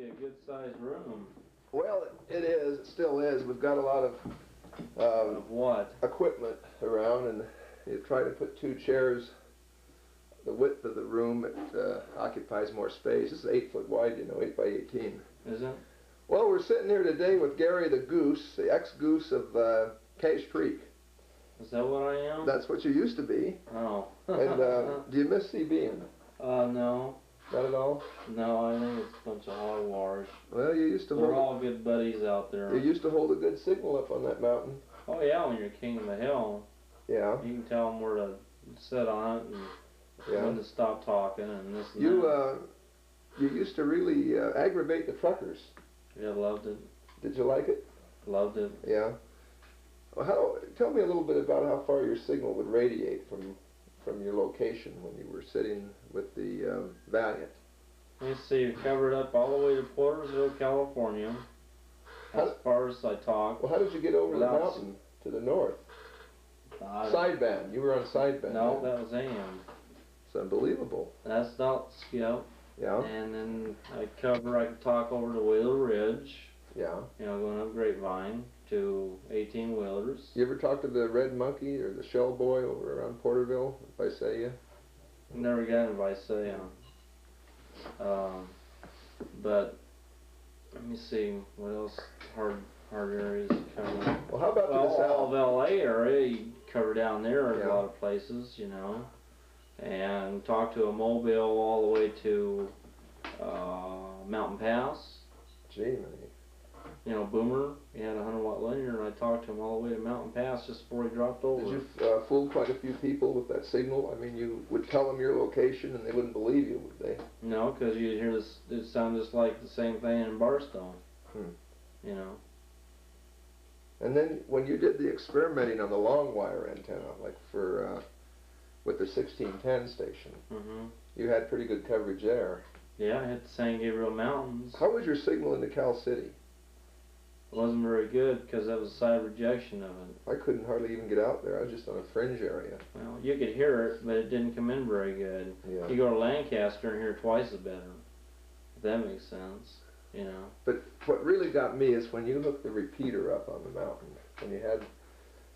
be a good-sized room. Well, it is. It still is. We've got a lot of what? Equipment around, and you try to put 2 chairs the width of the room. It occupies more space. This is 8 foot wide, you know, 8 by 18. Is it? Well, we're sitting here today with Gary the Goose, the ex-goose of Cache Creek. Is that what I am? That's what you used to be. Oh. And do you miss CBing? No. Not at all? No, I think it's a bunch of hogwash. Well, you used to We're all good buddies out there. You used to hold a good signal up on that mountain. Oh yeah, when you're king of the hill. Yeah. You can tell them where to sit on it and when to stop talking and this and that. You used to really aggravate the truckers. Yeah, loved it. Did you like it? Loved it. Yeah. Well, tell me a little bit about how far your signal would radiate from your location when you were sitting with the Valiant. Let's see, you covered up all the way to Portersville, California. As far as I talked. Well, how did you get over the mountain to the north? Sideband. You were on sideband. No, that was AM. It's unbelievable. That's not skip. Yeah. And then I could talk over to Wheeler Ridge. Yeah. You know, going up Grapevine to 18-wheelers. You ever talk to the Red Monkey or the Shell Boy over around Porterville, Visalia? Never got in Visalia. But let me see what else hard areas to cover. Well, how about to the south? All of LA area, you cover down there a lot of places, you know, and talk to a mobile all the way to Mountain Pass. Gee, man. You know, Boomer, he had a 100-watt linear, and I talked to him all the way to Mountain Pass just before he dropped over. Did you fool quite a few people with that signal? I mean, you would tell them your location, and they wouldn't believe you, would they? No, because you'd hear this. It sounded just like the same thing in Barstow. You know. And then when you did the experimenting on the long wire antenna, like for with the 1610 station, you had pretty good coverage there. Yeah, I hit the San Gabriel Mountains. How was your signal into Cal City? It wasn't very good because that was side rejection of it. I couldn't hardly even get out there. I was just on a fringe area. Well, you could hear it, but it didn't come in very good. Yeah. You go to Lancaster and hear twice as better. If that makes sense, you know. But what really got me is when you hooked the repeater up on the mountain, when you had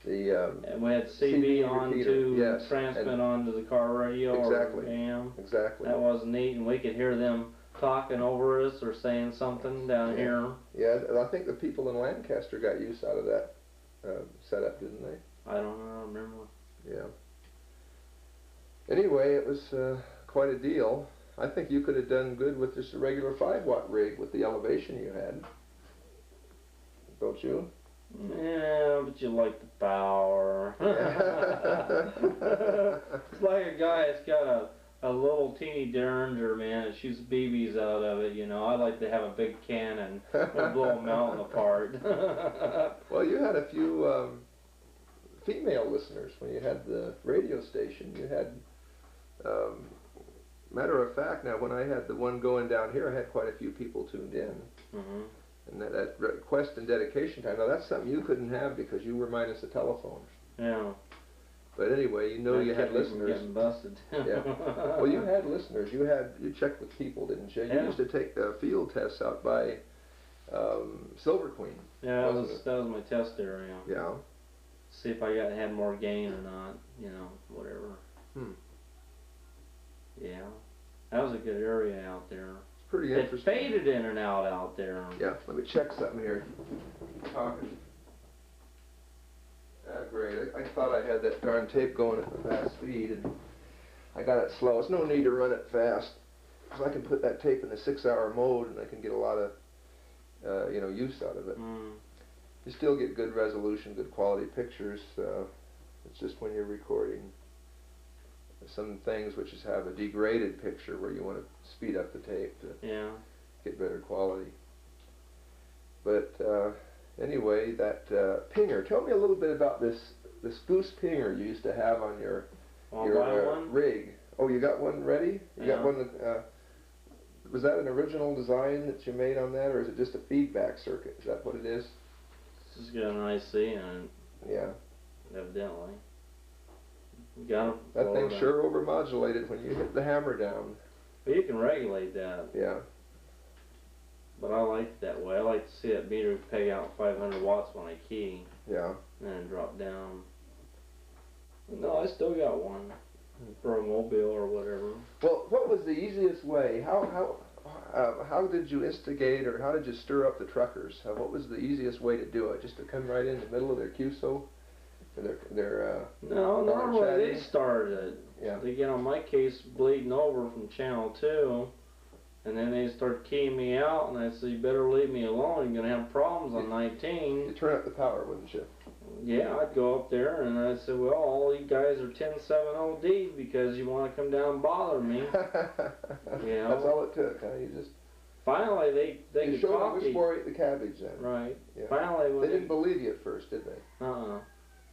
the and we had CB on to transmit onto the car radio or AM. Exactly. That was neat, and we could hear them talking over us or saying something down here. Yeah, I think the people in Lancaster got use out of that setup, didn't they? I don't know, I don't remember. Yeah. Anyway, it was quite a deal. I think you could have done good with just a regular 5-watt rig with the elevation you had. Don't you? Yeah, but you like the power. It's like a guy that's got a little teeny Derringer, man, that shoots BBs out of it, you know. I like to have a big cannon and blow a mountain apart. Well, you had a few female listeners when you had the radio station. You had, matter of fact, now when I had the one going down here, I had quite a few people tuned in. And that request and dedication time, now that's something you couldn't have because you were minus the telephone. Yeah. But anyway, you know you had listeners. Getting busted. Yeah. Well, you had listeners. You checked with people, didn't you? You used to take field tests out by Silver Queen. Yeah, that was my test area. Yeah. See if I had more gain or not. You know, whatever. Yeah. That was a good area out there. It's pretty interesting. It faded in and out there. Yeah. Let me check something here. Talking. Great. I thought I had that darn tape going at the fast speed, and I got it slow. It's no need to run it fast, because I can put that tape in the 6-hour mode, and I can get a lot of, use out of it. You still get good resolution, good quality pictures. It's just when you're recording some things which have a degraded picture where you want to speed up the tape to get better quality. But anyway, that pinger. Tell me a little bit about this goose pinger you used to have on your rig. Oh, you got one ready? You got one that, was that an original design that you made on that, or is it just a feedback circuit? Is that what it is? It's just got an IC in it. Yeah. Evidently. Got that thing sure overmodulated when you hit the hammer down. But you can regulate that. Yeah. to see that meter peg out 500 watts when I key. Yeah. And then it dropped down. No, I still got one for a mobile or whatever. Well, what was the easiest way? How did you instigate, or how did you stir up the truckers? What was the easiest way to do it? Just to come right in the middle of their QSO? No, normally they started it. Yeah. They get on my case bleeding over from channel 2, and then they start keying me out, and I say, you better leave me alone, you're going to have problems on 19. You turn up the power, wouldn't you? Yeah, I'd go up there, and I'd say, well, all you guys are 10-7 OD because you want to come down and bother me. You know? That's all it took, huh? You just... Finally, they could talk to you. You ate the cabbage then. Right. Yeah. Finally, when they didn't believe you at first, did they?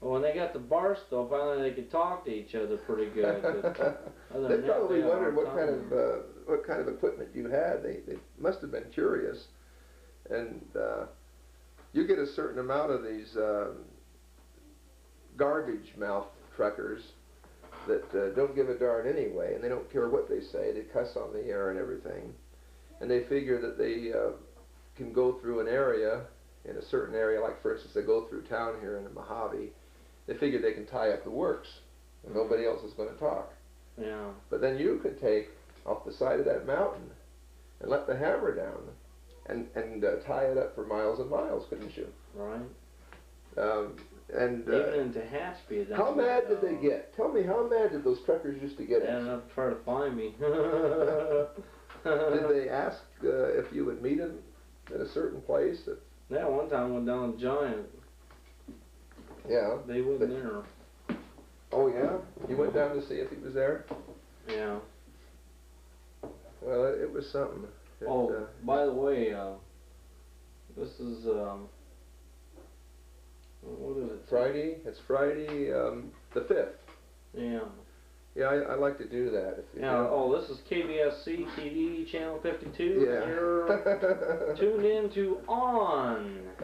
Well, when they got the bar still, finally they could talk to each other pretty good. They probably wondered what kind of equipment you had. They must have been curious. And you get a certain amount of these garbage mouth truckers that don't give a darn anyway, and they don't care what they say. They cuss on the air and everything. And they figure that they can go through an area, in a certain area, like for instance they go through town here in the Mojave. They figure they can tie up the works, and nobody else is going to talk. Yeah. But then you could take off the side of that mountain and let the hammer down and tie it up for miles and miles, couldn't you? Right. And even into Hatchby. How mad did they get? Tell me, how mad did those truckers used to get? They ended up trying to find me. Did they ask if you would meet him at a certain place? Yeah, one time I went down to Giant. Yeah. They wasn't there. Oh yeah? You went down to see if he was there? Yeah. Well, it was something. By the way, this is, what is it? Friday? It's Friday, the 5th. Yeah. Yeah, I like to do that. This is KBSC TV channel 52. Yeah. You're tuned in to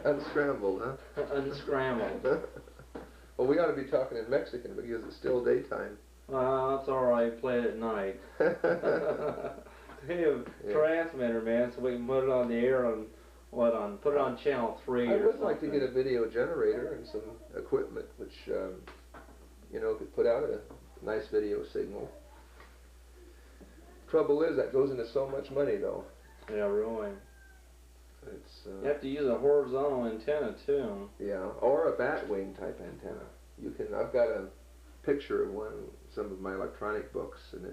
Unscrambled, huh? Unscrambled. Well, we ought to be talking in Mexican because it's still daytime. That's alright, play it at night. They have transmitter, man, so we can put it on the air on, put it on channel 3 I would like to get a video generator and some equipment which, could put out a nice video signal. Trouble is, that goes into so much money, though. Yeah, really. You have to use a horizontal antenna too. Yeah, or a bat wing type antenna. I've got a picture of some of my electronic books, and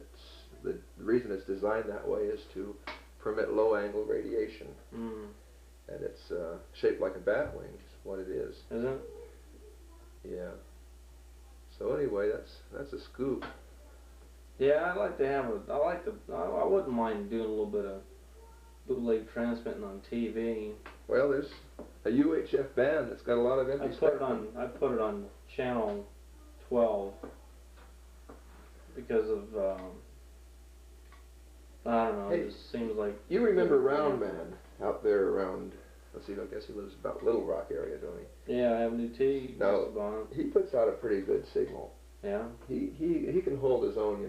the reason it's designed that way is to permit low angle radiation. Mm. And it's shaped like a bat wing, is what it is. Is it? Yeah. So anyway, that's a scoop. Yeah, I'd like to have I wouldn't mind doing a little bit of bootleg transmitting on TV. Well, there's a UHF band that's got a lot of empty spectrum. I put it on channel 12 because of I don't know. Hey, it just seems like you remember Round Man out there around? Let's see. I guess he lives about Little Rock area, don't he? Yeah, Avenue T. No, he puts out a pretty good signal. Yeah. He can hold his own,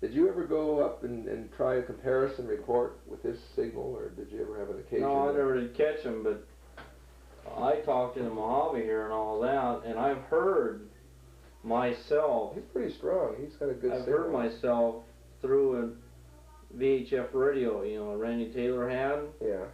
Did you ever go up and try a comparison report with his signal, or did you ever have an occasion? No, I never did catch him, but I talked in the Mojave here and all that, and I've heard myself. He's pretty strong. He's got a good signal. I've heard myself through a VHF radio, Randy Taylor had. Yeah.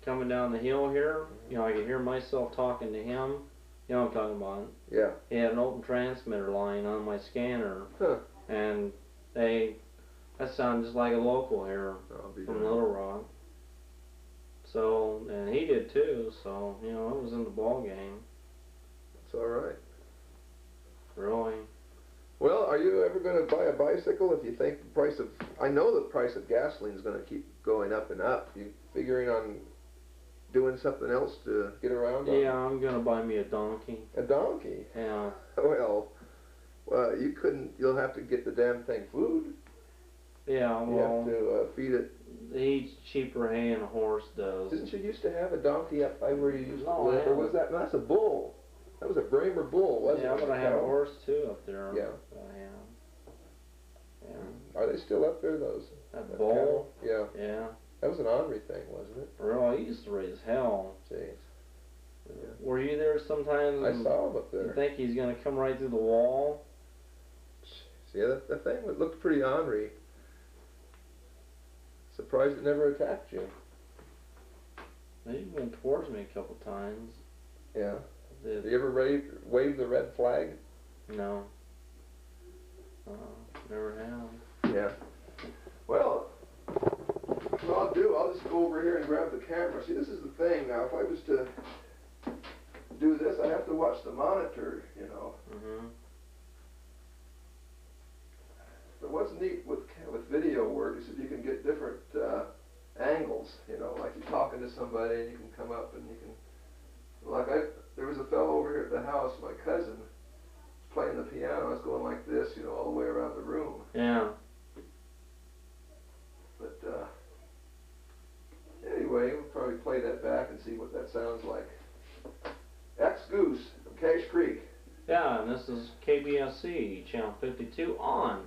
Coming down the hill here, I could hear myself talking to him. You know what I'm talking about? Yeah. He had an open transmitter line on my scanner. Huh. And that sounded just like a local here from Little Rock. So, and he did too, so, it was in the ball game. It's alright. Really. Well, are you ever going to buy a bicycle if you think I know the price of gasoline is going to keep going up and up. You figuring on doing something else to get around on? Yeah, I'm going to buy me a donkey. A donkey? Yeah. Well, you'll have to get the damn thing food. Yeah, well. You have to feed it. It eats cheaper hay than a horse does. Didn't you used to have a donkey up by where you used to No, live? Or was that, no, that's a bull. That was a Bremer bull, wasn't it? Yeah, but I have a horse too up there. Yeah. Yeah. Are they still up there, those? That bull? Yeah. Yeah. That was an ornery thing, wasn't it? Really, he used to raise hell. Jeez. Yeah. Were you there sometimes? I saw him up there. You think he's gonna come right through the wall? Yeah, the thing looked pretty ornery. Surprised it never attacked you. He went towards me a couple times. Yeah. Did you ever wave the red flag? No. Never have. Yeah. Well, what I'll just go over here and grab the camera. See, this is the thing now. If I was to do this, I have to watch the monitor, you know. Mm-hmm. But what's neat with video work is if you can get different angles, you know, like you're talking to somebody and you can come up and you can, like there was a fellow over here at the house, my cousin, playing the piano. I was going like this, you know, all the way around the room. Yeah. But anyway, we'll probably play that back and see what that sounds like. Goose from Cache Creek. Yeah, and this is KBSC, channel 52 on.